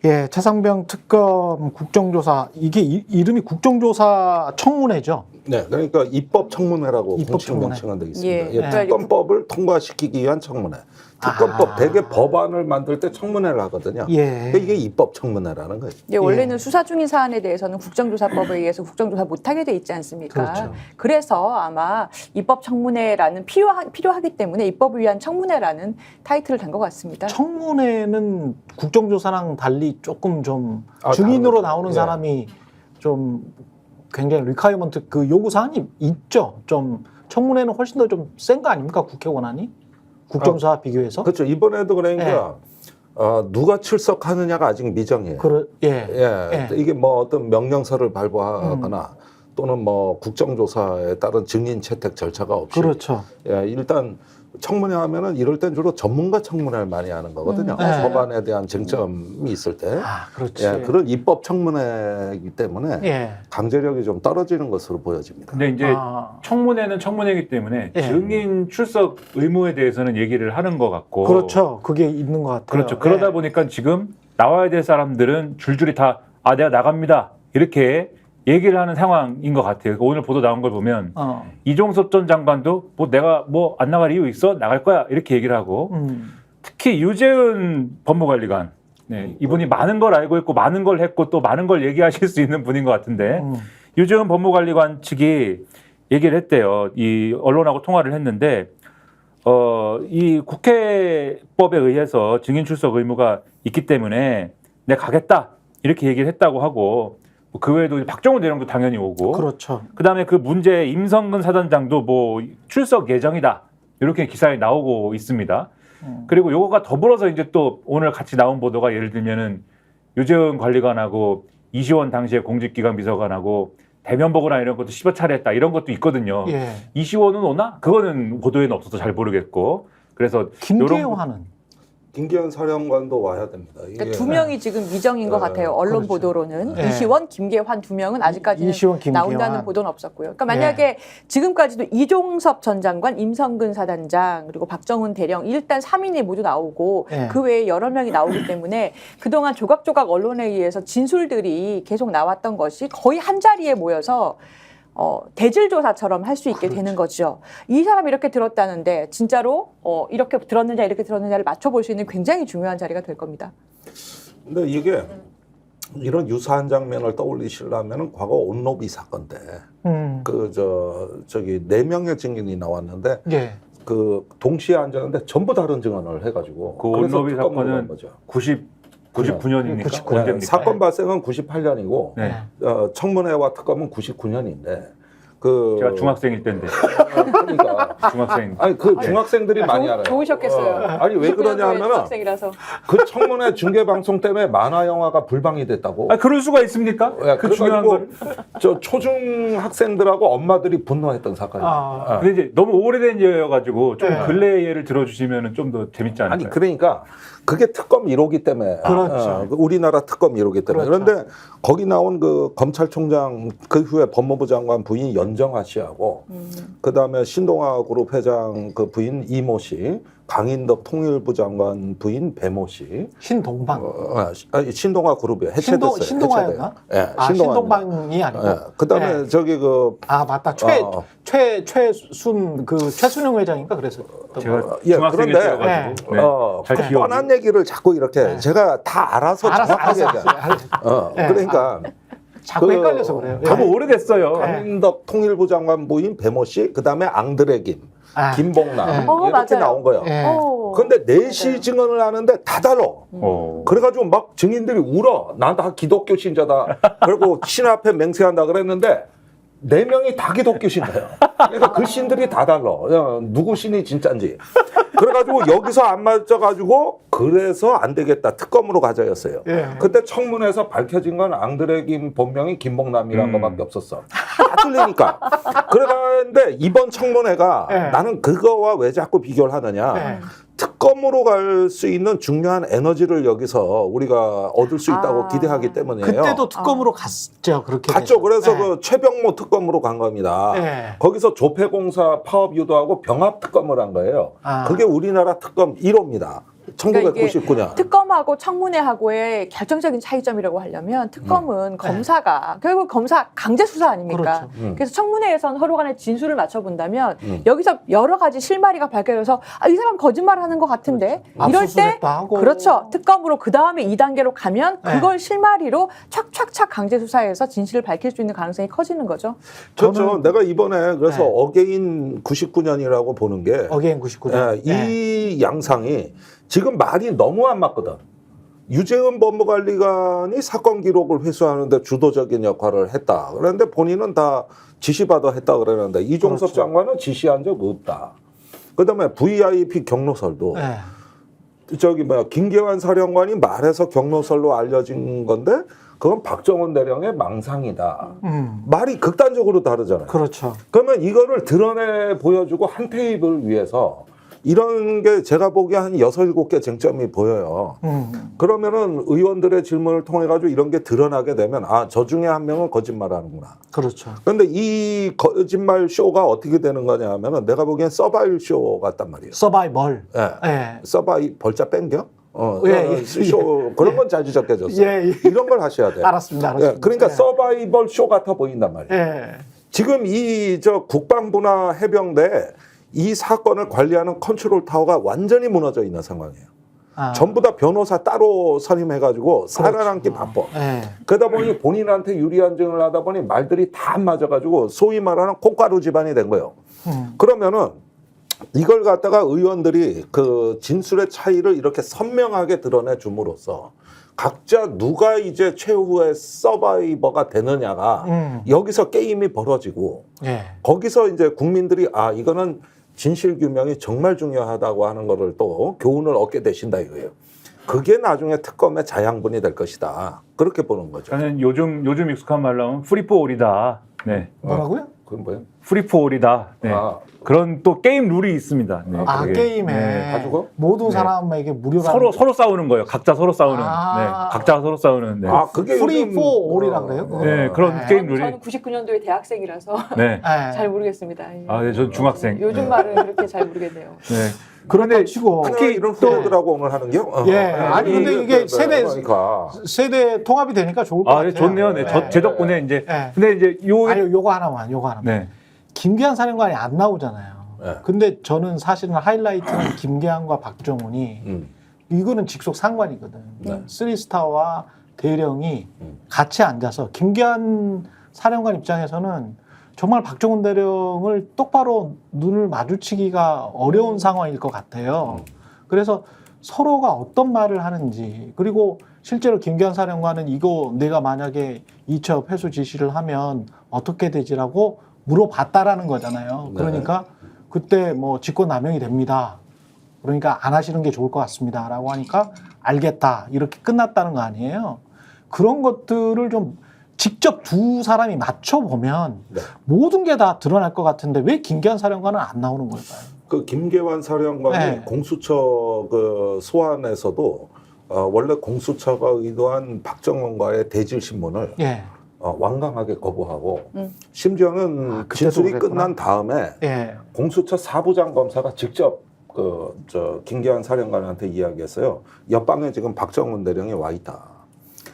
예, 차상병 특검 국정조사 이게 이름이 국정조사 청문회죠. 네, 그러니까 입법청문회라고 입법 공식 청문회. 명칭은 되어 있습니다. 예. 예, 특검법을 통과시키기 위한 청문회. 특검법 아. 대개 법안을 만들 때 청문회를 하거든요. 예. 그러니까 이게 입법청문회라는 거예요. 예, 원래는 수사 중인 사안에 대해서는 국정조사법에 의해서 국정조사 못하게 돼 있지 않습니까? 그렇죠. 그래서 아마 입법청문회라는 필요하기 때문에 입법을 위한 청문회라는 타이틀을 단 것 같습니다. 청문회는 국정조사랑 달리 조금 좀 아, 증인으로 다르죠. 나오는 예. 사람이 좀 굉장히 리콰이어먼트 그 요구 사항이 있죠. 좀 청문회는 훨씬 더 좀 센 거 아닙니까? 국회 권한이 국정조사 비교해서. 그렇죠. 이번에도 그러니까 누가 출석하느냐가 아직 미정이에요. 예. 이게 뭐 어떤 명령서를 발부하거나 또는 뭐 국정조사에 따른 증인 채택 절차가 없이 그렇죠. 예, 일단 청문회 하면은 이럴 땐 주로 전문가 청문회를 많이 하는 거거든요. 네. 법안에 대한 쟁점이 있을 때. 아, 그렇지. 예, 그런 입법 청문회이기 때문에 예. 강제력이 좀 떨어지는 것으로 보여집니다. 근데 이제 청문회는 청문회이기 때문에 예. 증인 출석 의무에 대해서는 얘기를 하는 것 같고 그렇죠. 그게 있는 것 같아요. 그렇죠. 그러다 예. 보니까 지금 나와야 될 사람들은 줄줄이 다 내가 나갑니다 이렇게 얘기를 하는 상황인 것 같아요. 오늘 보도 나온 걸 보면 이종섭 전 장관도 내가 안 나갈 이유 있어? 나갈 거야 이렇게 얘기를 하고 특히 유재은 법무관리관 이분이 많은 걸 알고 있고 많은 걸 했고 또 많은 걸 얘기하실 수 있는 분인 것 같은데 유재은 법무관리관 측이 얘기를 했대요. 이 언론하고 통화를 했는데 이 국회법에 의해서 증인 출석 의무가 있기 때문에 내가 가겠다 이렇게 얘기를 했다고 하고 그 외에도 박정훈 대령도 당연히 오고 그렇죠. 그다음에 그 문제 임성근 사단장도 출석 예정이다 이렇게 기사에 나오고 있습니다. 그리고 요거가 더불어서 이제 또 오늘 같이 나온 보도가 예를 들면은 유재은 관리관하고 이시원 당시에 공직기강 비서관하고 대면 보고나 이런 것도 10여 차례 했다 이런 것도 있거든요. 예. 이시원은 오나? 그거는 보도에는 없어서 잘 모르겠고 그래서 김계호 하는. 김기현 사령관도 와야 됩니다. 그러니까 두 명이 지금 미정인 것 같아요. 언론 그렇죠. 보도로는 네. 이시원, 김계환 두 명은 아직까지는 이시원, 김계환. 나온다는 보도는 없었고요. 그러니까 만약에 지금까지도 이종섭 전 장관, 임성근 사단장 그리고 박정훈 대령 일단 3인이 모두 나오고 네. 그 외에 여러 명이 나오기 때문에 그동안 조각조각 언론에 의해서 진술들이 계속 나왔던 것이 거의 한 자리에 모여서 대질조사처럼 할 수 있게 되는 거죠. 이 사람이 이렇게 들었다는데 진짜로 이렇게 들었느냐 이렇게 들었느냐를 맞춰볼 수 있는 굉장히 중요한 자리가 될 겁니다. 근데 이게 이런 유사한 장면을 떠올리시려면은 과거 온로비 사건 때 저기 4명의 증인이 나왔는데 예. 그 동시에 앉았는데 전부 다른 증언을 해가지고 그 그래서 온로비 특검으로 간 사건은 거죠. 99년입니까? 99 네, 언제입니까? 사건 발생은 98년이고 네. 청문회와 특검은 99년인데 제가 중학생일 때인데 그러니까 중학생 아니 그 중학생들이 많이 알아요. 좋으셨겠어요. 아니 왜 그러냐면은 중학생이라서. 그 청문회 중계 방송 때문에 만화 영화가 불방이 됐다고. 그럴 수가 있습니까? 야, 그 중요한 걸. 저 초중 학생들하고 엄마들이 분노했던 사건이에요. 근데 이제 너무 오래된 예여가지고 좀 네. 근래 예를 들어주시면 좀 더 재밌지 않을까요? 아니 그러니까 그게 특검 1호기 때문에 그렇죠. 우리나라 특검 1호기 때문에 그렇죠. 그런데 거기 나온 그 검찰총장 그 후에 법무부 장관 부인 연정아 씨하고 그다음에 신동아 그룹 회장 그 부인 이모 씨, 강인덕 통일부 장관 부인 배모 씨, 신동방. 신동아 그룹이 해체됐어요. 신동아였나? 예, 신동방이 아니고. 그다음에 네. 저기 그 맞다. 최순영 회장인가 그래서. 제가 예, 중학생일 그런데, 때여가지고 잘 그 기억이. 뻔한 얘기를 자꾸 이렇게 제가 다 알아서 정확하게 네. 그러니까 자꾸 헷갈려서 그래요. 너무 오래됐어요. 강인덕 통일부 장관 부인 배모 씨, 그다음에 앙드레 김봉남 네. 이렇게 맞아요. 나온 거예요. 네. 근데 넷이 증언을 하는데 다 달라. 그래가지고 막 증인들이 울어. 난 다 기독교 신자다. 그리고 신 앞에 맹세한다 그랬는데 4명이 다 기독교 신자예요. 그러니까 그 신들이 다 달라. 누구 신이 진짜인지. 그래가지고 여기서 안 맞아가지고 그래서 안 되겠다. 특검으로 가자였어요. 예. 그때 청문회에서 밝혀진 건 앙드레 김 본명이 김봉남이라는 것밖에 없었어. 다 틀리니까. 그러는데 이번 청문회가 예. 나는 그거와 왜 자꾸 비교를 하느냐. 예. 특검으로 갈 수 있는 중요한 에너지를 여기서 우리가 얻을 수 있다고 기대하기 때문이에요. 그때도 특검으로 갔죠. 그렇게 갔죠. 돼서. 그래서 네. 그 최병모 특검으로 간 겁니다. 네. 거기서 조폐공사 파업 유도하고 병합 특검을 한 거예요. 그게 우리나라 특검 1호입니다. 1999년. 특검하고 청문회하고의 결정적인 차이점이라고 하려면 특검은 검사가 결국 검사 강제 수사 아닙니까? 그렇죠. 그래서 청문회에서는 서로 간에 진술을 맞춰본다면 여기서 여러 가지 실마리가 밝혀져서 이 사람 거짓말하는 것 같은데 그렇죠. 이럴 때 압수수색도 하고. 그렇죠. 특검으로 그 다음에 2단계로 가면 그걸 실마리로 착착착 강제 수사해서 진실을 밝힐 수 있는 가능성이 커지는 거죠. 그렇죠. 내가 이번에 그래서 네. 어게인 99년이라고 보는 게 어게인 99년. 이 양상이 지금 말이 너무 안 맞거든. 유재은 법무관리관이 사건 기록을 회수하는데 주도적인 역할을 했다. 그런데 본인은 다 지시받아 했다 그러는데 이종섭 그렇죠. 장관은 지시한 적 없다. 그다음에 VIP 경로설도 네. 김계환 사령관이 말해서 경로설로 알려진 건데 그건 박정원 대령의 망상이다. 말이 극단적으로 다르잖아요. 그렇죠. 그러면 이거를 드러내 보여주고 한 테이블 위에서 이런 게 제가 보기에 한 6, 7개 쟁점이 보여요. 그러면은 의원들의 질문을 통해 가지고 이런 게 드러나게 되면 저 중에 한 명은 거짓말하는구나. 그렇죠. 그런데 이 거짓말 쇼가 어떻게 되는 거냐 하면은 내가 보기엔 서바이벌 쇼 같단 말이에요. 서바이벌. 예. 서바이 벌자 뺑겨? 예. 쇼 그런 건 자주 적혀졌어. 예. 이런 걸 하셔야 돼요. 알았습니다. 예. 그러니까 서바이벌 쇼 같아 보인단 말이에요. 예. 지금 국방부나 해병대 이 사건을 관리하는 컨트롤 타워가 완전히 무너져 있는 상황이에요. 전부 다 변호사 따로 선임해가지고 살아남기 바빠. 예. 그러다 보니 본인한테 유리한 증을 하다 보니 말들이 다 안 맞아가지고 소위 말하는 콩가루 집안이 된 거예요. 그러면은 이걸 갖다가 의원들이 그 진술의 차이를 이렇게 선명하게 드러내 줌으로써 각자 누가 이제 최후의 서바이버가 되느냐가 여기서 게임이 벌어지고 예. 거기서 이제 국민들이 이거는 진실 규명이 정말 중요하다고 하는 거를 또 교훈을 얻게 되신다 이거예요. 그게 나중에 특검의 자양분이 될 것이다. 그렇게 보는 거죠. 저는 요즘 익숙한 말로 하면 프리포올이다. 네. 뭐라고요? 그건 뭐예요? 프리포올이다. 네. 그런 또 게임 룰이 있습니다. 네, 그게. 게임에 네. 가지고? 모든 네. 사람에게 무료로 서로 싸우는 거예요. 각자 서로 싸우는. 네. 각자가 서로 싸우는. 네. 그게 프리 요즘- 포 올이라 그래요? 그거? 네, 그런 게임 룰이. 저는 99년도에 대학생이라서 네. 예. 잘 모르겠습니다. 네, 전 중학생. 요즘 말은 그렇게 잘 모르겠네요. 네. 그런데 치고 특히 이런 후배들하고 오늘 하는 게 아니 근데 이게 그러니까. 세대 통합이 되니까 좋을 것 네, 같아요. 좋네요. 네. 제 덕분에 이제. 예. 근데 이제 요거 하나만. 네. 김기한 사령관이 안 나오잖아요. 네. 근데 저는 사실은 하이라이트는 김기한과 박정훈이 이거는 직속 상관이거든. 네. 쓰리스타와 대령이 같이 앉아서 김기한 사령관 입장에서는 정말 박정훈 대령을 똑바로 눈을 마주치기가 어려운 상황일 것 같아요. 그래서 서로가 어떤 말을 하는지, 그리고 실제로 김기한 사령관은 이거 내가 만약에 이첩 회수 지시를 하면 어떻게 되지라고 물어봤다라는 거잖아요. 그러니까 그때 뭐 직권남용이 됩니다. 그러니까 안 하시는 게 좋을 것 같습니다. 라고 하니까 알겠다. 이렇게 끝났다는 거 아니에요. 그런 것들을 좀 직접 두 사람이 맞춰보면 모든 게 다 드러날 것 같은데 왜 김기한 사령관은 안 나오는 걸까요? 그 김계환 사령관이 공수처 그 소환에서도 원래 공수처가 의도한 박정원과의 대질 신문을 완강하게 거부하고 심지어는 진술이 그랬구나. 끝난 다음에 공수처 사부장 검사가 직접 김계환 사령관한테 이야기했어요. 옆방에 지금 박정원 대령이 와 있다.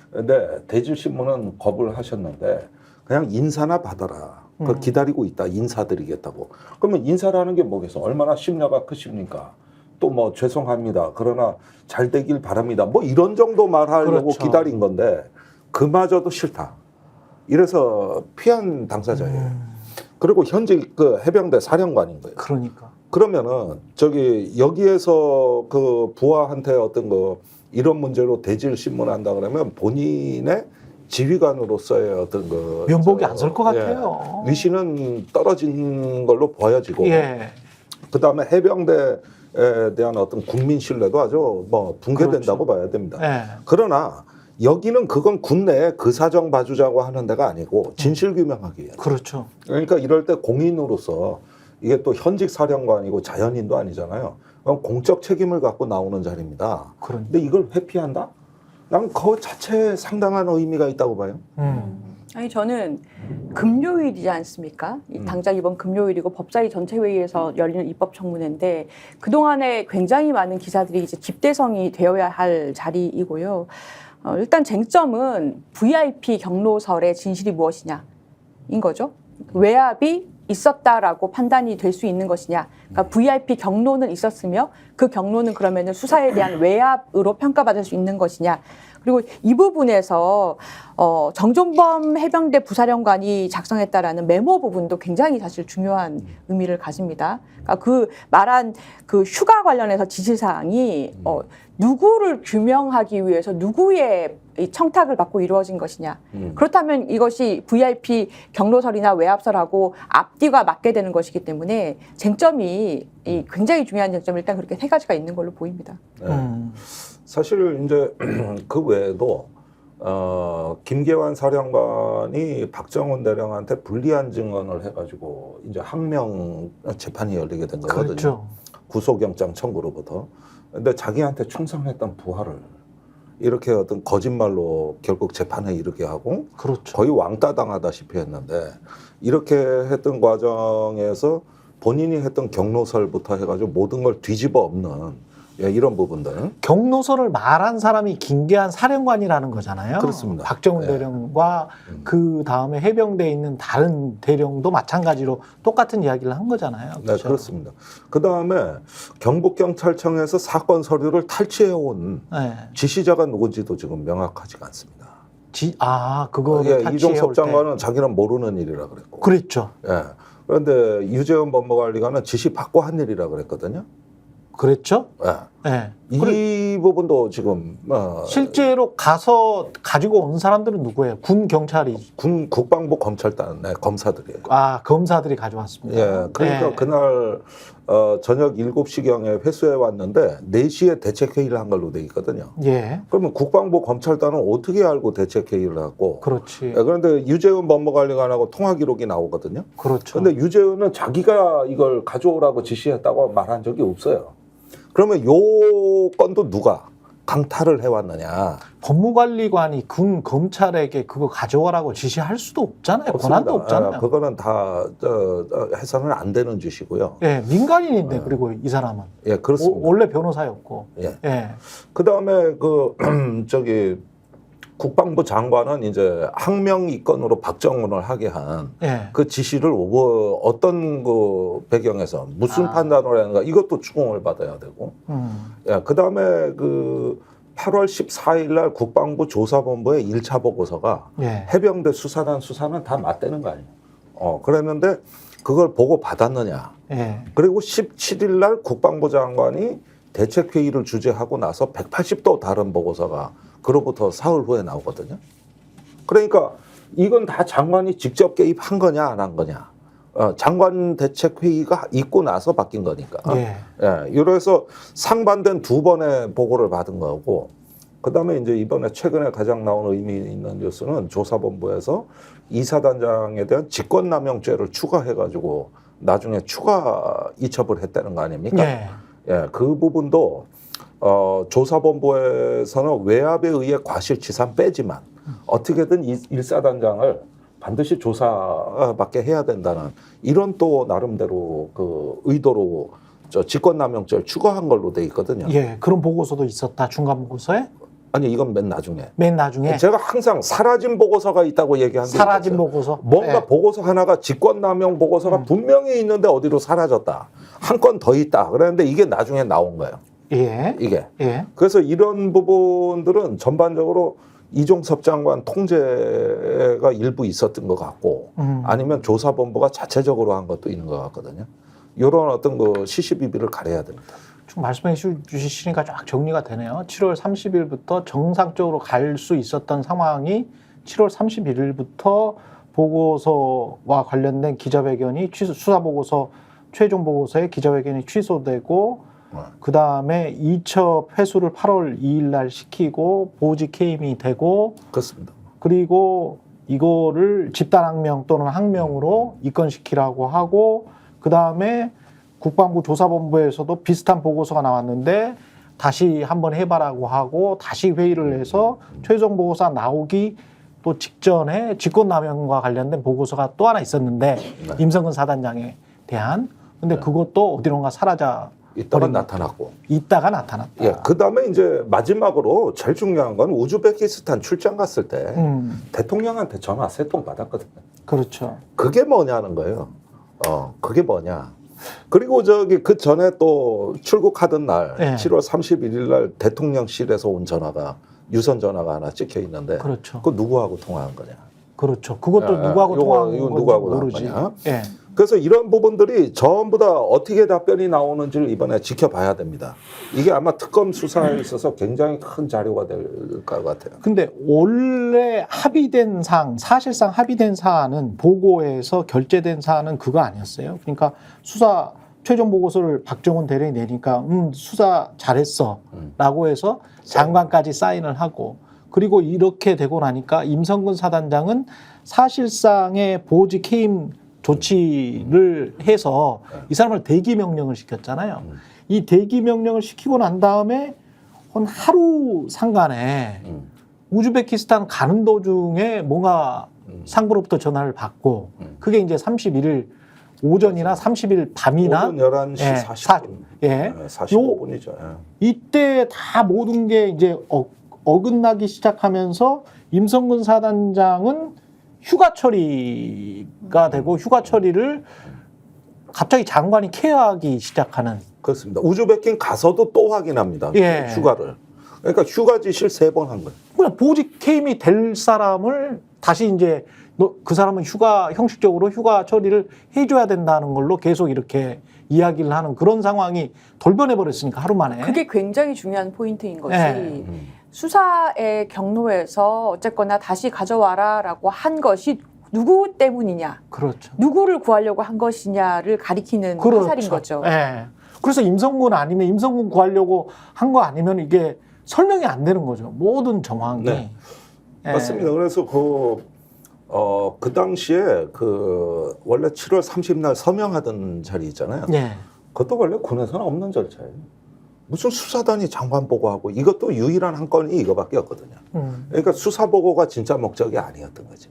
근데 대질 신문은 거부를 하셨는데 그냥 인사나 받아라. 그 기다리고 있다. 인사드리겠다고. 그러면 인사라는 게 뭐겠어? 얼마나 심려가 크십니까? 또 뭐 죄송합니다. 그러나 잘 되길 바랍니다. 뭐 이런 정도 말하려고 그렇죠. 기다린 건데 그마저도 싫다. 이래서 피한 당사자예요. 그리고 현직 그 해병대 사령관인 거예요. 그러니까. 그러면은 여기에서 그 부하한테 어떤 거 이런 문제로 대질 신문한다 그러면 본인의 지휘관으로서의 어떤 그 면목이 안 설 것 같아요. 위신은 떨어진 걸로 보여지고 그 다음에 해병대에 대한 어떤 국민 신뢰도 아주 뭐 붕괴된다고 봐야 됩니다. 그러나 여기는 그건 국내에 그 사정 봐주자고 하는 데가 아니고 진실 규명하기 위해. 그렇죠. 그러니까 이럴 때 공인으로서 이게 또 현직 사령관이고 자연인도 아니잖아요. 그럼 공적 책임을 갖고 나오는 자리입니다. 근데 이걸 회피한다? 난 그 자체에 상당한 의미가 있다고 봐요. 아니 저는 금요일이지 않습니까? 당장 이번 금요일이고 법사위 전체회의에서 열리는 입법청문회인데 그동안에 굉장히 많은 기사들이 이제 집대성이 되어야 할 자리이고요. 일단 쟁점은 VIP 경로설의 진실이 무엇이냐인 거죠. 외압이 있었다라고 판단이 될 수 있는 것이냐. 그러니까 VIP 경로는 있었으며 그 경로는 그러면은 수사에 대한 외압으로 평가받을 수 있는 것이냐. 그리고 이 부분에서 정종범 해병대 부사령관이 작성했다라는 메모 부분도 굉장히 사실 중요한 의미를 가집니다. 그러니까 그 말한 그 휴가 관련해서 지시사항이 누구를 규명하기 위해서 누구의 이 청탁을 받고 이루어진 것이냐. 그렇다면 이것이 VIP 경로설이나 외압설하고 앞뒤가 맞게 되는 것이기 때문에 쟁점이 굉장히 중요한 쟁점이 일단 그렇게 세 가지가 있는 걸로 보입니다. 사실 이제 그 외에도 김계환 사령관이 박정훈 대령한테 불리한 증언을 해가지고 이제 항명 재판이 열리게 된 거거든요. 그렇죠. 구속영장 청구로부터. 근데 자기한테 충성했던 부하를 이렇게 어떤 거짓말로 결국 재판에 이르게 하고 그렇죠. 거의 왕따 당하다시피 했는데 이렇게 했던 과정에서 본인이 했던 경로설부터 해가지고 모든 걸 뒤집어 엎는 이런 부분들. 경로설을 말한 사람이 김계한 사령관이라는 거잖아요. 그렇습니다. 박정훈 네. 대령과 그 다음에 해병대에 있는 다른 대령도 마찬가지로 똑같은 이야기를 한 거잖아요. 네, 그렇죠? 그렇습니다. 그 다음에 경북경찰청에서 사건 서류를 탈취해온 네. 지시자가 누군지도 지금 명확하지가 않습니다. 그거를 이종섭 장관은 자기는 모르는 일이라 그랬고. 그랬죠. 예. 그런데 유재현 법무관리관은 지시 받고 한 일이라 그랬거든요. 그랬죠. 예. 네. 이 부분도 지금 실제로 가서 가지고 온 사람들은 누구예요? 군 경찰이. 군 국방부 검찰단 검사들이에요. 검사들이 가져왔습니다. 예. 그러니까 네. 그날 저녁 7시경에 회수해 왔는데 4시에 대책회의를 한 걸로 돼 있거든요. 예. 그러면 국방부 검찰단은 어떻게 알고 대책회의를 하고? 그렇지. 예, 그런데 유재훈 법무관리관하고 통화 기록이 나오거든요. 그렇죠. 근데 유재훈은 자기가 이걸 가져오라고 지시했다고 말한 적이 없어요. 그러면 요 건도 누가 강탈을 해왔느냐? 법무관리관이 군 검찰에게 그거 가져오라고 지시할 수도 없잖아요. 권한도 없잖아요. 그거는 다 해서는 안 되는 짓이고요. 예, 민간인인데 그리고 이 사람은 예, 그렇습니다. 원래 변호사였고. 예. 예. 그 다음에 국방부 장관은 이제 항명 이건으로 박정훈을 하게 한 그 예. 지시를 어떤 그 배경에서 무슨 판단을 하는가 이것도 추궁을 받아야 되고. 예, 그 다음에 8월 14일 날 국방부 조사본부의 1차 보고서가 예. 해병대 수사단 수사는 다 맞대는 거 아니에요. 그랬는데 그걸 보고 받았느냐. 예. 그리고 17일 날 국방부 장관이 대책회의를 주재하고 나서 180도 다른 보고서가 그로부터 사흘 후에 나오거든요. 그러니까 이건 다 장관이 직접 개입한 거냐 안 한 거냐. 장관 대책회의가 있고 나서 바뀐 거니까. 예. 예, 이래서 상반된 2번의 보고를 받은 거고, 그 다음에 이제 이번에 최근에 가장 나온 의미 있는 뉴스는 조사본부에서 이사단장에 대한 직권남용죄를 추가해가지고 나중에 추가 이첩을 했다는 거 아닙니까? 예. 예, 그 부분도 조사본부에서는 외압에 의해 과실치산 빼지만 어떻게든 일사단장을 반드시 조사받게 해야 된다는 이런 또 나름대로 그 의도로 직권남용죄를 추가한 걸로 돼 있거든요. 예. 그런 보고서도 있었다. 중간 보고서에? 아니 이건 맨 나중에. 맨 나중에 제가 항상 사라진 보고서가 있다고 얘기한 게 사라진 있어요. 보고서. 뭔가 예. 보고서 하나가 직권남용 보고서가 분명히 있는데 어디로 사라졌다. 한 건 더 있다. 그랬는데 이게 나중에 나온 거예요. 예. 이게. 예. 그래서 이런 부분들은 전반적으로 이종섭 장관 통제가 일부 있었던 것 같고 아니면 조사본부가 자체적으로 한 것도 있는 것 같거든요. 이런 어떤 그 시시비비를 가려야 됩니다. 좀 말씀해 주시니까 쫙 정리가 되네요. 7월 30일부터 정상적으로 갈 수 있었던 상황이 7월 31일부터 보고서와 관련된 기자회견이 수사보고서 최종 보고서의 기자회견이 취소되고 그 다음에 이첩 회수를 8월 2일 날 시키고 보직 해임이 되고 그렇습니다. 그리고 이거를 집단항명 또는 항명으로 입건시키라고 하고 그 다음에 국방부 조사본부에서도 비슷한 보고서가 나왔는데 다시 한번 해봐라고 하고 다시 회의를 해서 최종 보고서 나오기 또 직전에 직권남용과 관련된 보고서가 또 하나 있었는데 임성근 사단장에 대한 근데 그것도 어디론가 사라져 이따가 나타났고. 있다가 나타났다. 예, 그다음에 이제 마지막으로 제일 중요한 건 우즈베키스탄 출장 갔을 때 대통령한테 전화 3통 받았거든요. 그렇죠. 그게 뭐냐는 거예요. 그게 뭐냐. 그리고 저기 그 전에 또 출국하던 날 예. 7월 31일 날 대통령실에서 온 전화가 유선 전화가 하나 찍혀 있는데 그렇죠. 그거 누구하고 통화한 거냐. 그렇죠. 그것도 예, 누구하고 이거 통화한 건지 누구하고 모르지. 나온 거냐. 예. 그래서 이런 부분들이 전부 다 어떻게 답변이 나오는지를 이번에 지켜봐야 됩니다. 이게 아마 특검 수사에 있어서 굉장히 큰 자료가 될 것 같아요. 근데 원래 합의된 사항, 사실상 합의된 사안은 보고에서 결재된 사안은 그거 아니었어요. 그러니까 수사 최종 보고서를 박정훈 대령이 내니까 수사 잘했어라고 해서 장관까지 사인을 하고 그리고 이렇게 되고 나니까 임성근 사단장은 사실상의 보직 해임 조치를 해서 이 사람을 대기 명령을 시켰잖아요. 이 대기 명령을 시키고 난 다음에 한 하루 상간에 우즈베키스탄 가는 도중에 뭔가 상부로부터 전화를 받고 그게 이제 31일 오전이나 30일 밤이나 오전 11시 예, 40분. 예. 45분이죠. 이때 다 모든 게 이제 어긋나기 시작하면서 임성근 사단장은 휴가 처리가 되고 휴가 처리를 갑자기 장관이 케어하기 시작하는. 그렇습니다. 우즈베킨 가서도 또 확인합니다. 예. 휴가를. 그러니까 휴가 지시를 3번 한 거예요. 그냥 보직 해임이 될 사람을 다시 이제 그 사람은 형식적으로 휴가 처리를 해줘야 된다는 걸로 계속 이렇게 이야기를 하는 그런 상황이 돌변해 버렸으니까 하루 만에. 그게 굉장히 중요한 포인트인 것이 네. 수사의 경로에서 어쨌거나 다시 가져와라라고 한 것이 누구 때문이냐, 그렇죠. 누구를 구하려고 한 것이냐를 가리키는 그렇죠. 화살인 거죠. 예. 그래서 임성근 아니면 임성근 구하려고 한 거 아니면 이게 설명이 안 되는 거죠. 모든 정황이. 네. 예. 맞습니다. 그래서 그 당시에 원래 7월 30날 서명하던 자리 있잖아요. 예. 그것도 원래 군에서는 없는 절차예요. 무슨 수사단이 장관 보고하고 이것도 유일한 한 건이 이거밖에 없거든요. 그러니까 수사 보고가 진짜 목적이 아니었던 거지.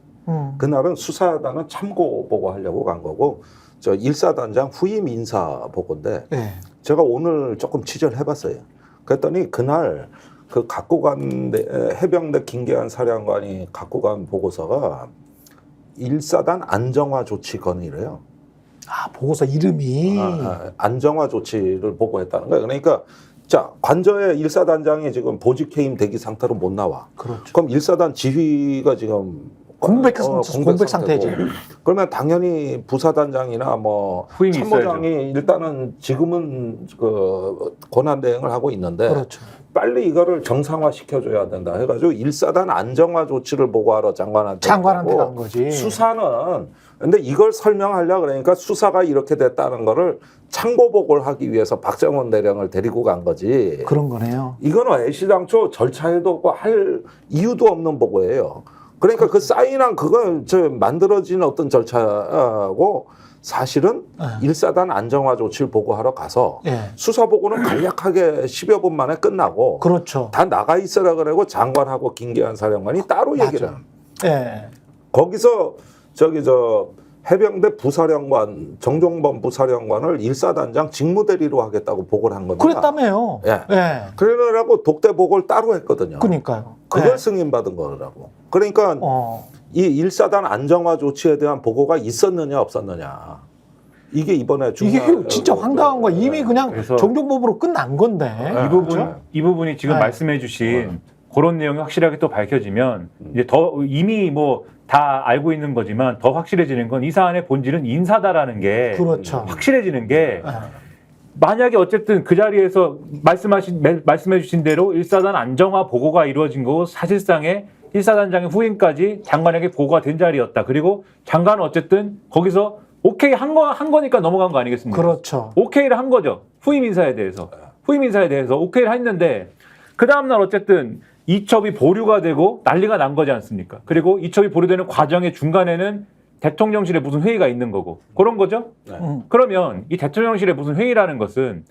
그날은 수사단은 참고 보고하려고 간 거고 저 1사단장 후임 인사 보고인데 예. 제가 오늘 조금 취재를 해봤어요. 그랬더니 그날 그 갖고 간 해병대 김계한 사령관이 갖고 간 보고서가 1사단 안정화 조치 건이래요. 아, 보고서 이름이. 안정화 조치를 보고했다는 거예요. 그러니까 자, 관저에 1사단장이 지금 보직 해임 대기 상태로 못 나와. 그렇죠. 그럼 1사단 지휘가 지금 공백 상태지. 그러면 당연히 부사단장이나 뭐 후임이 참모장이 있어야죠. 일단은 지금은 그 권한 대행을 하고 있는데 그렇죠. 빨리 이거를 정상화 시켜줘야 된다 해가지고 1사단 안정화 조치를 보고하러 장관한테 장관한테 가고 간 거지. 수사는 근데 이걸 설명하려 그러니까 수사가 이렇게 됐다는 거를 참고 보고를 하기 위해서 박정훈 대령을 데리고 간 거지. 그런 거네요. 이거는 애시당초 절차에도 없고 할 이유도 없는 보고예요. 그러니까 그 사인한 그건 만들어진 어떤 절차고 사실은 네. 1사단 안정화 조치를 보고하러 가서 예. 수사 보고는 간략하게 10여 분 만에 끝나고 그렇죠. 다 나가 있으라 그러고 장관하고 김계한 사령관이 따로 얘기를 맞아. 합니다. 예. 거기서 해병대 부사령관 정종범 부사령관을 1사단장 직무대리로 하겠다고 보고를 한 겁니다. 그랬다며요. 예. 예. 그러느라고 독대 보고를 따로 했거든요. 그러니까요. 그걸 예. 승인받은 거라고. 그러니까 이 1사단 안정화 조치에 대한 보고가 있었느냐 없었느냐. 이게 이번에 이게 진짜 황당한 거야. 이미 그냥 그래서- 정종법으로 끝난 건데. 이 부분이 지금 네. 말씀해주신 그런 내용이 확실하게 또 밝혀지면 이제 더 이미 뭐 다 알고 있는 거지만 더 확실해지는 건 이 사안의 본질은 인사다라는 게 그렇죠. 확실해지는 게 예. 만약에 어쨌든 그 자리에서 말씀해주신 대로 1사단 안정화 보고가 이루어진 거고 사실상의 1사단장의 후임까지 장관에게 보고가 된 자리였다. 그리고 장관은 어쨌든 거기서 오케이 한 거니까 넘어간 거 아니겠습니까? 그렇죠. 오케이를 한 거죠. 후임 인사에 대해서 오케이를 했는데 그 다음날 어쨌든 이첩이 보류가 되고 난리가 난 거지 않습니까? 그리고 이첩이 보류되는 과정의 중간에는 대통령실에 무슨 회의가 있는 거고 그런 거죠. 네. 그러면 이 대통령실에 무슨 회의라는 것은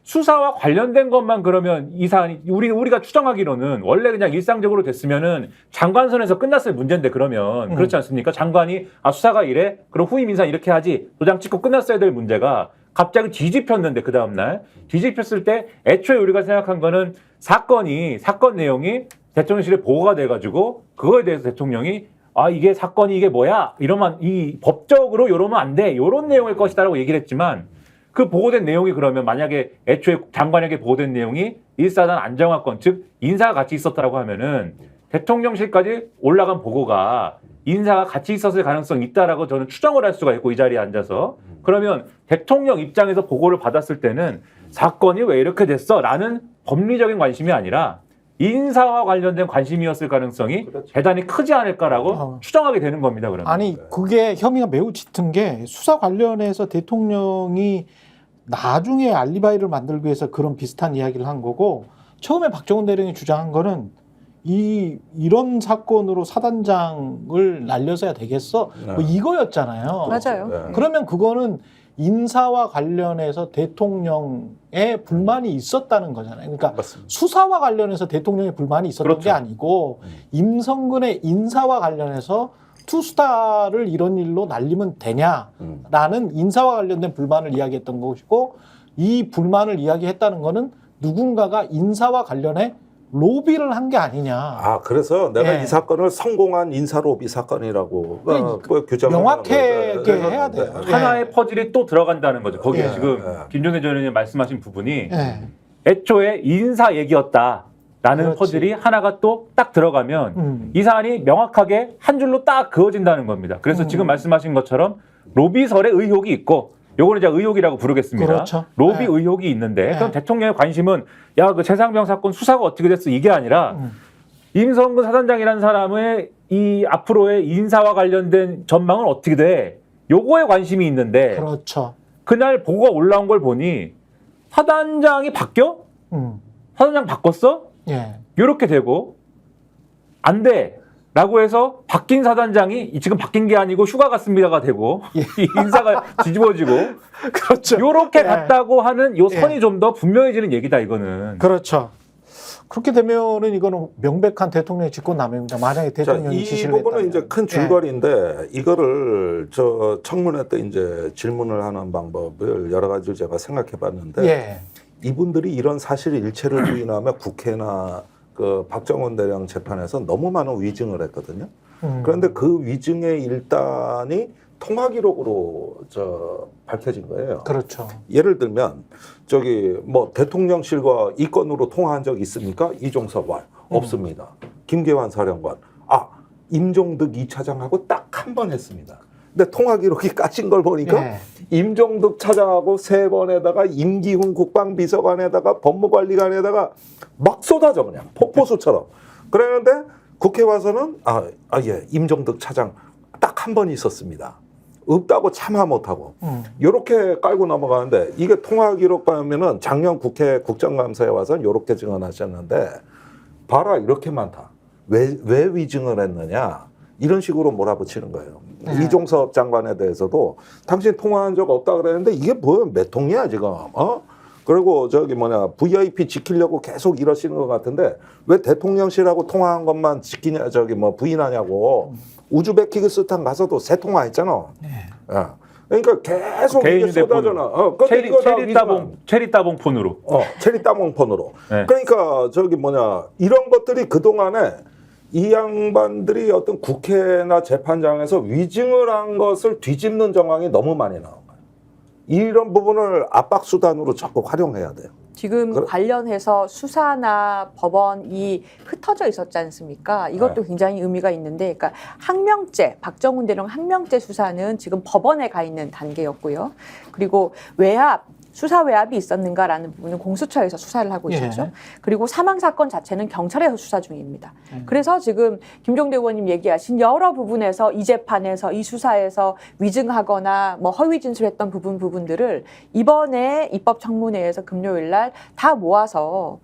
수사와 관련된 것만 그러면 이 사안이 우리가 추정하기로는 원래 그냥 일상적으로 됐으면은 장관선에서 끝났을 문제인데 그러면 그렇지 않습니까? 장관이 수사가 이래? 그럼 후임 인사 이렇게 하지. 도장 찍고 끝났어야 될 문제가 갑자기 뒤집혔는데 그 다음날 뒤집혔을 때 애초에 우리가 생각한 거는 사건 내용이 대통령실에 보고가 돼가지고 그거에 대해서 대통령이 이게 사건이 이게 뭐야? 이러면 이 법적으로 이러면 안 돼. 이런 내용일 것이다라고 얘기를 했지만 그 보고된 내용이 그러면 만약에 애초에 장관에게 보고된 내용이 1사단 안정화건 즉 인사가 같이 있었다라고 하면은 대통령실까지 올라간 보고가 인사가 같이 있었을 가능성이 있다라고 저는 추정을 할 수가 있고 이 자리에 앉아서 그러면 대통령 입장에서 보고를 받았을 때는 사건이 왜 이렇게 됐어? 라는 법리적인 관심이 아니라 인사와 관련된 관심이었을 가능성이 그렇죠. 대단히 크지 않을까라고 추정하게 되는 겁니다. 그러면. 아니 그게 혐의가 매우 짙은 게 수사 관련해서 대통령이 나중에 알리바이를 만들기 위해서 그런 비슷한 이야기를 한 거고 처음에 박정훈 대령이 주장한 거는 이런 사건으로 사단장을 날려서야 되겠어 뭐 이거였잖아요. 맞아요. 네. 그러면 그거는 인사와 관련해서 대통령의 불만이 있었다는 거잖아요. 그러니까 맞습니다. 수사와 관련해서 대통령의 불만이 있었던 그렇죠. 게 아니고 임성근의 인사와 관련해서 투스타를 이런 일로 날리면 되냐라는 인사와 관련된 불만을 이야기했던 것이고 이 불만을 이야기했다는 거는 누군가가 인사와 관련해 로비를 한 게 아니냐. 그래서 내가 예. 이 사건을 성공한 인사 로비 사건이라고 규정을 명확하게 해야 돼요. 하나의 퍼즐이 또 들어간다는 거죠. 거기에 예. 지금 김종대 전 의원님 말씀하신 부분이 예. 애초에 인사 얘기였다라는 그렇지. 퍼즐이 하나가 또 딱 들어가면 이 사안이 명확하게 한 줄로 딱 그어진다는 겁니다. 그래서 지금 말씀하신 것처럼 로비설의 의혹이 있고 요거는 이제 의혹이라고 부르겠습니다. 그렇죠. 로비 네. 의혹이 있는데 네. 그럼 대통령의 관심은 그 최상병 사건 수사가 어떻게 됐어 이게 아니라 임성근 사단장이라는 사람의 이 앞으로의 인사와 관련된 전망은 어떻게 돼? 요거에 관심이 있는데 그렇죠. 그날 보고가 올라온 걸 보니 사단장이 바뀌어? 사단장 바꿨어? 예. 이렇게 되고 안 돼. 라고 해서 바뀐 사단장이 지금 바뀐 게 아니고 휴가 갔습니다가 되고 이 인사가 뒤집어지고 그렇죠. 요렇게 예. 갔다고 하는 요 선이 예. 좀 더 분명해지는 얘기다 이거는. 그렇죠. 그렇게 되면은 이거는 명백한 대통령의 직권남용입니다. 만약에 대통령이 이 지시를 부분은 했다면. 이제 큰 줄거리인데 이거를 청문회 때 이제 질문을 하는 방법을 여러 가지를 제가 생각해봤는데 예. 이분들이 이런 사실 일체를 부인하며 국회나 그 박정훈 대령 재판에서 너무 많은 위증을 했거든요. 그런데 그 위증의 일단이 통화 기록으로 밝혀진 거예요. 그렇죠. 예를 들면 뭐 대통령실과 이 건으로 통화한 적 있습니까? 이종섭 없습니다. 김계환 사령관 임종득 2차장하고 딱 한 번 했습니다. 근데 통화 기록이 까진 걸 보니까 예. 임종득 차장하고 3번에다가 임기훈 국방비서관에다가 법무관리관에다가 막 쏟아져 그냥 폭포수처럼. 그랬는데 국회 와서는 예, 임종득 차장 딱 한 번 있었습니다. 없다고 참아 못하고 이렇게 깔고 넘어가는데 이게 통화 기록 보면은 작년 국회 국정감사에 와서는 이렇게 증언하셨는데 봐라 이렇게 많다. 왜 위증을 했느냐 이런 식으로 몰아붙이는 거예요. 이종섭 장관에 대해서도 당신 통화한 적 없다 그랬는데 이게 몇 통이야 지금 그리고 VIP 지키려고 계속 이러시는 것 같은데 왜 대통령실하고 통화한 것만 지키냐 부인하냐고 우즈베키스탄 가서도 3통화 했잖아. 그러니까 계속 이게 쏟아져나. 체리 따봉 폰으로. 체리 따봉 폰으로. 네. 그러니까 이런 것들이 그동안에 이 양반들이 어떤 국회나 재판장에서 위증을 한 것을 뒤집는 정황이 너무 많이 나온 거예요. 이런 부분을 압박수단으로 자꾸 활용해야 돼요. 지금 관련해서 수사나 법원이 흩어져 있었지 않습니까? 이것도 굉장히 의미가 있는데, 그러니까 항명죄, 박정훈 대령 항명죄 수사는 지금 법원에 가 있는 단계였고요. 그리고 수사 외압이 있었는가라는 부분은 공수처에서 수사를 하고 있었죠. 예. 그리고 사망 사건 자체는 경찰에서 수사 중입니다. 그래서 지금 김종대 의원님 얘기하신 여러 부분에서 이 재판에서 이 수사에서 위증하거나 허위 진술했던 부분들을 이번에 입법청문회에서 금요일 날 다 모아서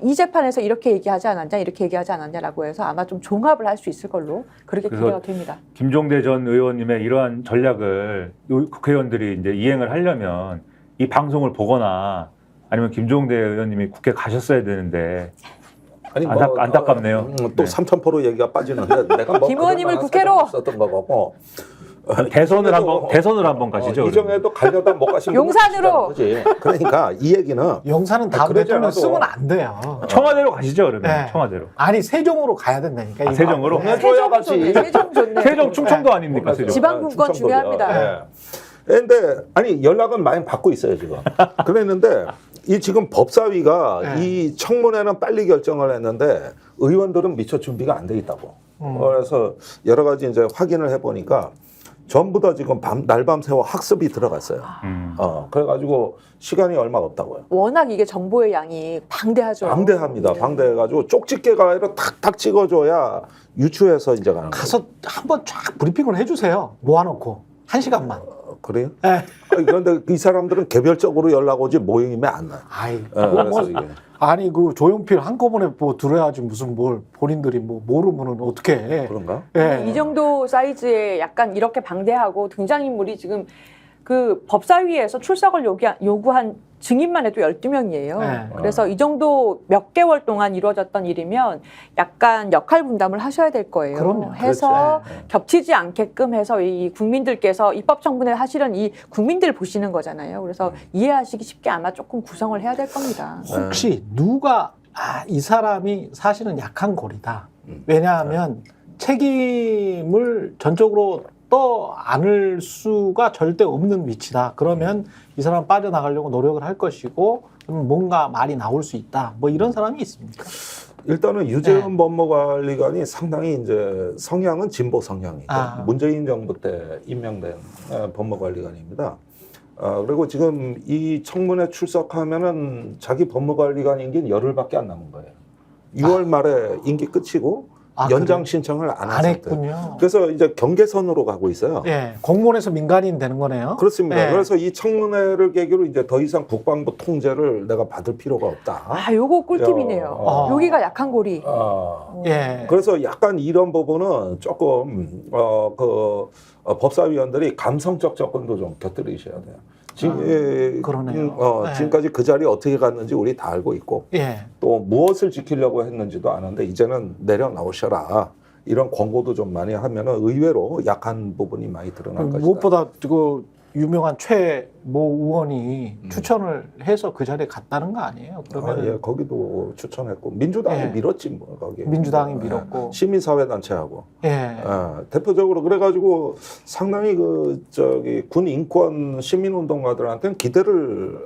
이 재판에서 이렇게 얘기하지 않았냐라고 해서 아마 좀 종합을 할 수 있을 걸로 그렇게 기대가 됩니다. 김종대 전 의원님의 이러한 전략을 국회의원들이 이제 이행을 하려면 이 방송을 보거나 아니면 김종대 의원님이 국회 가셨어야 되는데 아니 안타깝네요. 또 네. 삼천포로 얘기가 빠지는데 내가 뭐 김 의원님을 그럴 만한 국회로! 사정이 있었던 거고. 대선을 한번 가시죠. 이정에도 가려다 못 가신 용산으로! 거지. 그러니까 이 얘기는 용산은 다음 그러지 대통령 않아도- 쓰면 안 돼요. 청와대로 가시죠, 그러면. 네. 청와대로. 아니 세종으로 가야 된다니까. 이거. 세종으로? 네. 세종 가지. 좋네. 세종 좋네. 세종 충청도 아닙니까, 세종? 지방분권 중요합니다. 그런데 아니 연락은 많이 받고 있어요 지금. 그랬는데 이 지금 법사위가 네. 이 청문회는 빨리 결정을 했는데 의원들은 미처 준비가 안 돼 있다고. 그래서 여러 가지 이제 확인을 해보니까 전부 다 지금 날밤 새워 학습이 들어갔어요. 그래가지고 시간이 얼마 없다고요. 워낙 이게 정보의 양이 방대하죠. 방대합니다. 네. 방대해가지고 쪽집게가 아니라 탁탁 찍어줘야 유추해서 이제 가는 거예요. 가서 한번 쫙 브리핑을 해주세요. 모아놓고 1시간만. 그래요? 네. 아니, 그런데 이 사람들은 개별적으로 연락 오지 모임에 안 나요. 아이, 그래서 이게. 아니 그 조용필 한꺼번에 뭐 들어야지 무슨 뭘 본인들이 뭐 모르면은 어떻게 해? 그런가? 예. 이 정도 사이즈의 약간 이렇게 방대하고 등장인물이 지금 그 법사위에서 출석을 요구한 증인만 해도 12명이에요. 네. 그래서 이 정도 몇 개월 동안 이루어졌던 일이면 약간 역할 분담을 하셔야 될 거예요. 그럼요. 해서 그렇죠. 겹치지 않게끔 해서 이 국민들께서 입법청문회 사실은 이 국민들 보시는 거잖아요. 그래서 이해하시기 쉽게 아마 조금 구성을 해야 될 겁니다. 혹시 누가 이 사람이 사실은 약한 고리다. 왜냐하면 책임을 전적으로 떠안을 수가 절대 없는 위치다. 그러면 이 사람 빠져나가려고 노력을 할 것이고 그러면 뭔가 말이 나올 수 있다. 뭐 이런 사람이 있습니까? 일단은 유재현 법무관리관이 상당히 이제 성향은 진보 성향이고 문재인 정부 때 임명된 법무관리관입니다. 그리고 지금 이 청문회 출석하면은 자기 법무관리관 임기는 열흘밖에 안 남은 거예요. 6월 말에 임기 끝이고 연장 그래? 신청을 안 안 한 했군요. 상태. 그래서 이제 경계선으로 가고 있어요. 예, 공무원에서 민간인 되는 거네요. 그렇습니다. 예. 그래서 이 청문회를 계기로 이제 더 이상 국방부 통제를 내가 받을 필요가 없다. 요거 꿀팁이네요. 여기가 약한 고리. 예. 그래서 약간 이런 부분은 조금 법사위원들이 감성적 접근도 좀 곁들이셔야 돼요. 그러네요. 네. 지금까지 그 자리에 어떻게 갔는지 우리 다 알고 있고 예. 또 무엇을 지키려고 했는지도 아는데 이제는 내려나오셔라. 이런 권고도 좀 많이 하면은 의외로 약한 부분이 많이 드러날 것이다. 무엇보다 그 유명한 최 모 의원이 추천을 해서 그 자리에 갔다는 거 아니에요? 그러면 예, 거기도 추천했고 민주당이 예. 밀었지 뭐 거기. 민주당이 밀었고. 시민사회단체하고. 예. 대표적으로 그래가지고 상당히 군 인권 시민운동가들한테는 기대를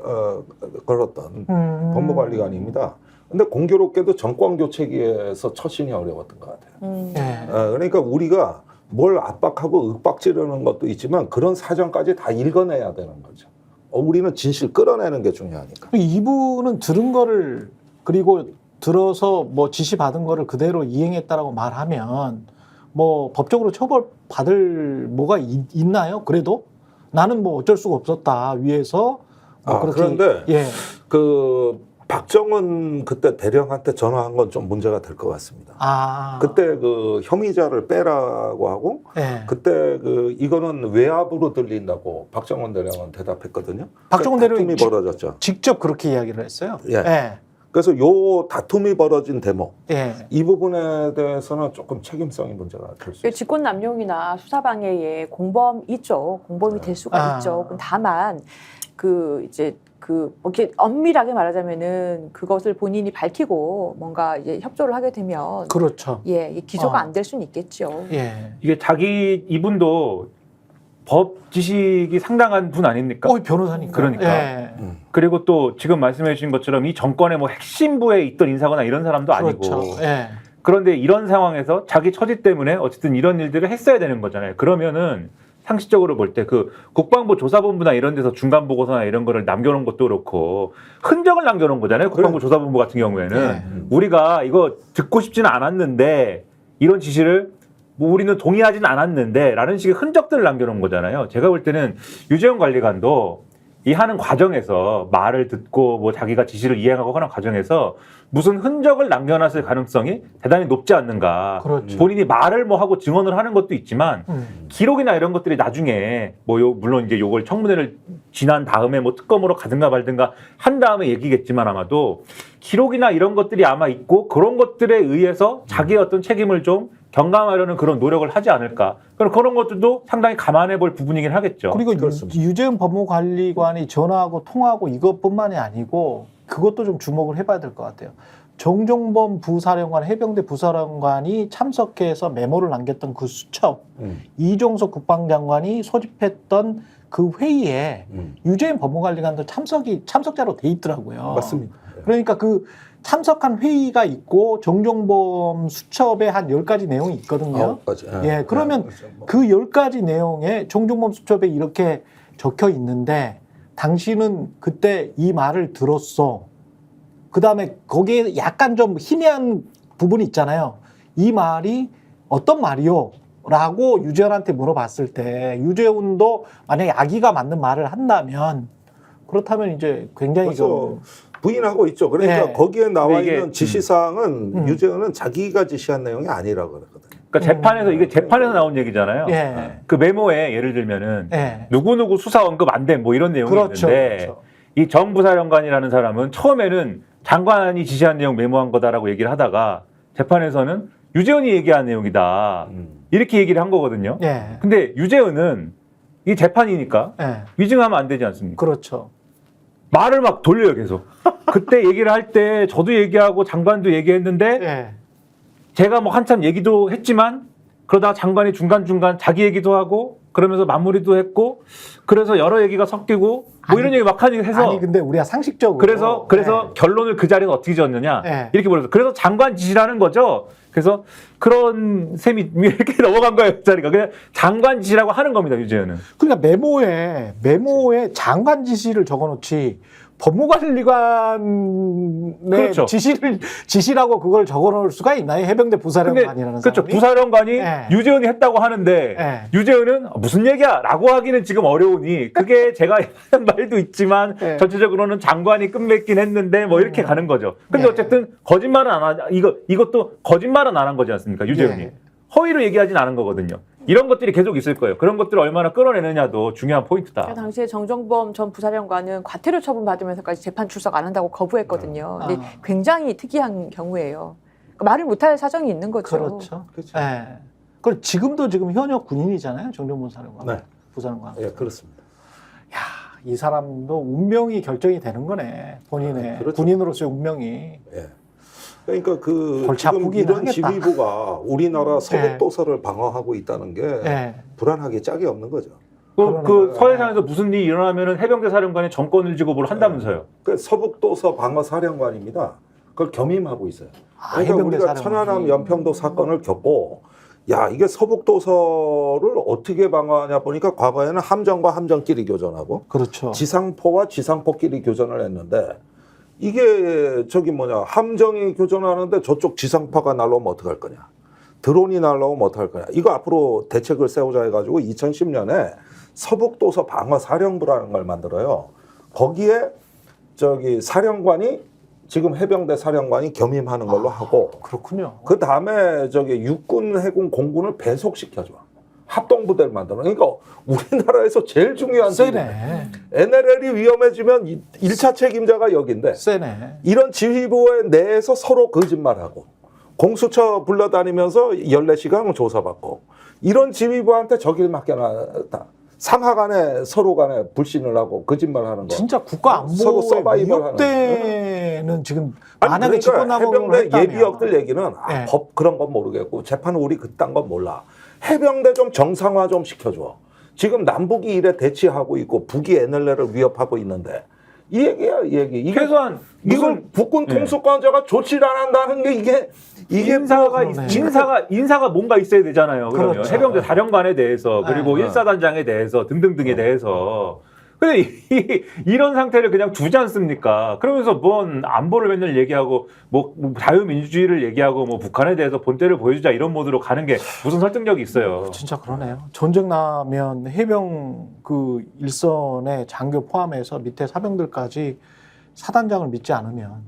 걸었던 법무관리관입니다. 근데 공교롭게도 정권 교체기에서 처신이 어려웠던 것 같아요. 예. 그러니까 우리가 뭘 압박하고 윽박지르는 것도 있지만 그런 사정까지 다 읽어내야 되는 거죠. 우리는 진실 끌어내는 게 중요하니까. 이분은 들은 거를 그리고 들어서 뭐 지시 받은 거를 그대로 이행했다라고 말하면 뭐 법적으로 처벌 받을 뭐가 있나요? 그래도 나는 뭐 어쩔 수가 없었다 위에서 뭐 그렇게 그런데 예. 박정은 그때 대령한테 전화한 건 좀 문제가 될 것 같습니다. 그때 그 혐의자를 빼라고 하고 예. 그때 이거는 외압으로 들린다고 박정은 대령은 대답했거든요. 박정은 대령이 다툼이 벌어졌죠. 직접 그렇게 이야기를 했어요. 예. 예. 그래서 요 다툼이 벌어진 대목 예. 이 부분에 대해서는 조금 책임성이 문제가 될 수 있어요. 직권남용이나 수사방해에 공범 있죠. 공범이 될 수가 있죠. 다만 이렇게 엄밀하게 말하자면은 그것을 본인이 밝히고 뭔가 이제 협조를 하게 되면 그렇죠. 예, 기소가 안 될 수는 있겠죠. 예. 이게 이분도 법 지식이 상당한 분 아닙니까? 변호사니까. 그러니까. 예. 그리고 또 지금 말씀해 주신 것처럼 이 정권의 뭐 핵심부에 있던 인사거나 이런 사람도 그렇죠. 아니고. 예. 그런데 이런 상황에서 자기 처지 때문에 어쨌든 이런 일들을 했어야 되는 거잖아요. 그러면은 상식적으로 볼 때 국방부 조사본부나 이런 데서 중간 보고서나 이런 거를 남겨놓은 것도 그렇고 흔적을 남겨놓은 거잖아요. 국방부 조사본부 같은 경우에는 우리가 이거 듣고 싶지는 않았는데 이런 지시를 뭐 우리는 동의하지는 않았는데 라는 식의 흔적들을 남겨놓은 거잖아요. 제가 볼 때는 유재현 관리관도 이 하는 과정에서 말을 듣고 뭐 자기가 지시를 이행하고 하는 과정에서 무슨 흔적을 남겨놨을 가능성이 대단히 높지 않는가. 그렇죠. 본인이 말을 뭐 하고 증언을 하는 것도 있지만 기록이나 이런 것들이 나중에 뭐 물론 이제 요걸 청문회를 지난 다음에 뭐 특검으로 가든가 말든가 한 다음에 얘기겠지만 아마도 기록이나 이런 것들이 아마 있고 그런 것들에 의해서 자기의 어떤 책임을 좀 경감하려는 그런 노력을 하지 않을까. 그런 것들도 상당히 감안해 볼 부분이긴 하겠죠. 그리고 그렇습니다. 유재훈 법무관리관이 전화하고 통화하고 이것뿐만이 아니고 그것도 좀 주목을 해봐야 될 것 같아요. 정종범 부사령관, 해병대 부사령관이 참석해서 메모를 남겼던 그 수첩, 이종석 국방장관이 소집했던 그 회의에 유재훈 법무관리관도 참석자로 돼 있더라고요. 맞습니다. 그러니까 그 참석한 회의가 있고 정종범 수첩에 한 10가지 내용이 있거든요. 9가지. 예, 그러면 뭐. 그 10가지 내용에 정종범 수첩에 이렇게 적혀 있는데 당신은 그때 이 말을 들었어. 그 다음에 거기에 약간 좀 희미한 부분이 있잖아요. 이 말이 어떤 말이요? 라고 유재훈한테 물어봤을 때 유재훈도 만약에 아기가 맞는 말을 한다면 그렇다면 이제 굉장히 그래서 좀 부인하고 있죠. 그러니까 네. 거기에 나와 이게, 있는 지시사항은 유재훈은 자기가 지시한 내용이 아니라고 그러거든요. 그러니까 재판에서 이게 재판에서 나온 얘기잖아요. 예. 그 메모에 예를 들면은 예. 누구누구 수사 언급 안 돼 뭐 이런 내용이 그렇죠, 있는데 그렇죠. 이 정부사령관이라는 사람은 처음에는 장관이 지시한 내용 메모한 거다라고 얘기를 하다가 재판에서는 유재훈이 얘기한 내용이다 이렇게 얘기를 한 거거든요. 예. 근데 유재훈은 이 재판이니까 예. 위증하면 안 되지 않습니까? 그렇죠. 말을 막 돌려요 계속. 그때 얘기를 할 때 저도 얘기하고 장관도 얘기했는데 예. 제가 뭐 한참 얘기도 했지만 그러다가 장관이 중간중간 자기 얘기도 하고 그러면서 마무리도 했고 그래서 여러 얘기가 섞이고 뭐 이런 얘기 막 해서 아니 근데 우리가 상식적으로 그래서 예. 결론을 그 자리에서 어떻게 지었느냐 네. 이렇게 보여서 그래서 장관 지시라는 거죠. 그래서 그런 셈이 이렇게 넘어간 거예요. 그 자리가 그냥 장관 지시라고 하는 겁니다. 유재현은. 그러니까 메모에 장관 지시를 적어놓지 법무관리관의 그렇죠. 지시라고 그걸 적어놓을 수가 있나요? 해병대 부사령관이라는 그렇죠. 사람이? 부사령관이 네. 유재현이 했다고 하는데 네. 유재현은 무슨 얘기야? 라고 하기는 지금 어려우니 그게 제가 한 말도 있지만 네. 전체적으로는 장관이 끝맺긴 했는데 뭐 이렇게 가는 거죠. 근데 네. 어쨌든 거짓말은 안 하자. 이것도 거짓말은 안 한 거지 않습니까? 유재현이. 네. 허위로 얘기하진 않은 거거든요. 이런 것들이 계속 있을 거예요. 그런 것들을 얼마나 끌어내느냐도 중요한 포인트다. 당시에 정종범 전 부사령관은 과태료 처분받으면서까지 재판 출석 안 한다고 거부했거든요. 근데 굉장히 특이한 경우예요. 그러니까 말을 못할 사정이 있는 거죠. 그렇죠. 그렇죠. 예. 그리고 지금도 지금 현역 군인이잖아요. 정종범 사령관. 네. 부사령관. 예, 그렇습니다. 야, 이 사람도 운명이 결정이 되는 거네. 본인의 그렇죠. 군인으로서의 운명이. 예. 그러니까 그 골치 지금 아프긴 이런 하겠다. 지휘부가 우리나라 서북 예. 도서를 방어하고 있다는 게 예. 불안하게 짝이 없는 거죠. 그 서해상에서 무슨 일이 일어나면은 해병대 사령관이 정권을 쥐고 뭘 한다면서요. 그 서북 도서 방어 사령관입니다. 그걸 겸임하고 있어요. 아, 그러니까 해병대 우리가 사령관이. 천안함 연평도 사건을 겪고 야 이게 서북 도서를 어떻게 방어하냐 보니까 과거에는 함정과 함정끼리 교전하고 그렇죠. 지상포와 지상포끼리 교전을 했는데 이게 함정이 교전하는데 저쪽 지상파가 날라오면 어떡할 거냐. 드론이 날라오면 어떡할 거냐. 이거 앞으로 대책을 세우자 해가지고 2010년에 서북도서 방어사령부라는 걸 만들어요. 거기에 사령관이 지금 해병대 사령관이 겸임하는 걸로 하고 그렇군요. 그 다음에 육군, 해군, 공군을 배속시켜줘. 합동부대를 만들어. 그러니까 우리나라에서 제일 중요한 세네. NLL이 위험해지면 1차 책임자가 여긴데 세네. 이런 지휘부에 내에서 서로 거짓말하고 공수처 불러다니면서 14시간 조사받고 이런 지휘부한테 저길 맡겨놨다. 상하 간에 서로 간에 불신을 하고 거짓말하는 거. 진짜 국가 서로 안보에 서바이벌 위협되는 지금 아니, 만약에 그러니까 직권남용을 해병대 했다면 예비역들 얘기는 네. 법 그런 건 모르겠고 재판은 우리 그딴 건 몰라. 해병대 좀 정상화 좀 시켜줘. 지금 남북이 이래 대치하고 있고 북이 NLL을 위협하고 있는데 이 얘기야, 이 얘기. 최소한 이걸 북군 통수권자가 조치를 안 한다는 게 이게 인사가 뭔가 있어야 되잖아요. 그러면 그렇죠. 해병대 사령관에 대해서 그리고 네. 1사단장에 대해서 등등등에 대해서 근데 이런 상태를 그냥 두지 않습니까? 그러면서 뭔 안보를 맨날 얘기하고 뭐 자유민주주의를 얘기하고 뭐 북한에 대해서 본때를 보여주자 이런 모드로 가는 게 무슨 설득력이 있어요. 진짜 그러네요. 전쟁 나면 해병 그 일선의 장교 포함해서 밑에 사병들까지 사단장을 믿지 않으면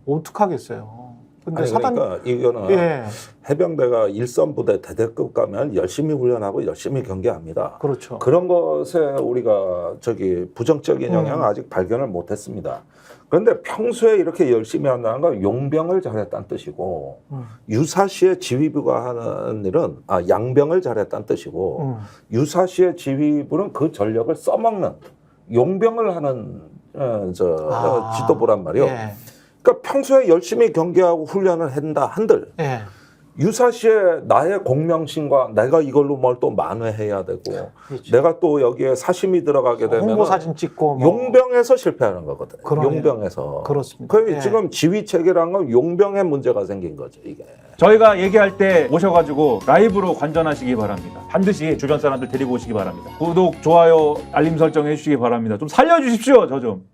어떡하겠어요. 근데 아니, 그러니까 이거는 예. 해병대가 일선 부대 대대급 가면 열심히 훈련하고 열심히 경계합니다. 그렇죠. 그런 것에 우리가 부정적인 영향을 아직 발견을 못했습니다. 그런데 평소에 이렇게 열심히 한다는 건 용병을 잘했다는 뜻이고 유사시의 지휘부가 하는 일은 양병을 잘했다는 뜻이고 유사시의 지휘부는 그 전력을 써먹는 용병을 하는 지도부란 말이요. 예. 그러니까 평소에 열심히 경계하고 훈련을 한다 한들 예. 유사시에 나의 공명심과 내가 이걸로 뭘 또 만회해야 되고 그렇죠. 내가 또 여기에 사심이 들어가게 되면 홍보 사진 찍고 뭐. 용병에서 실패하는 거거든. 그러네요. 용병에서. 그렇습니다. 그 예. 지금 지휘 체계란 건 용병의 문제가 생긴 거죠, 이게. 저희가 얘기할 때 오셔가지고 라이브로 관전하시기 바랍니다. 반드시 주변 사람들 데리고 오시기 바랍니다. 구독, 좋아요, 알림 설정 해주시기 바랍니다. 좀 살려주십시오, 저 좀.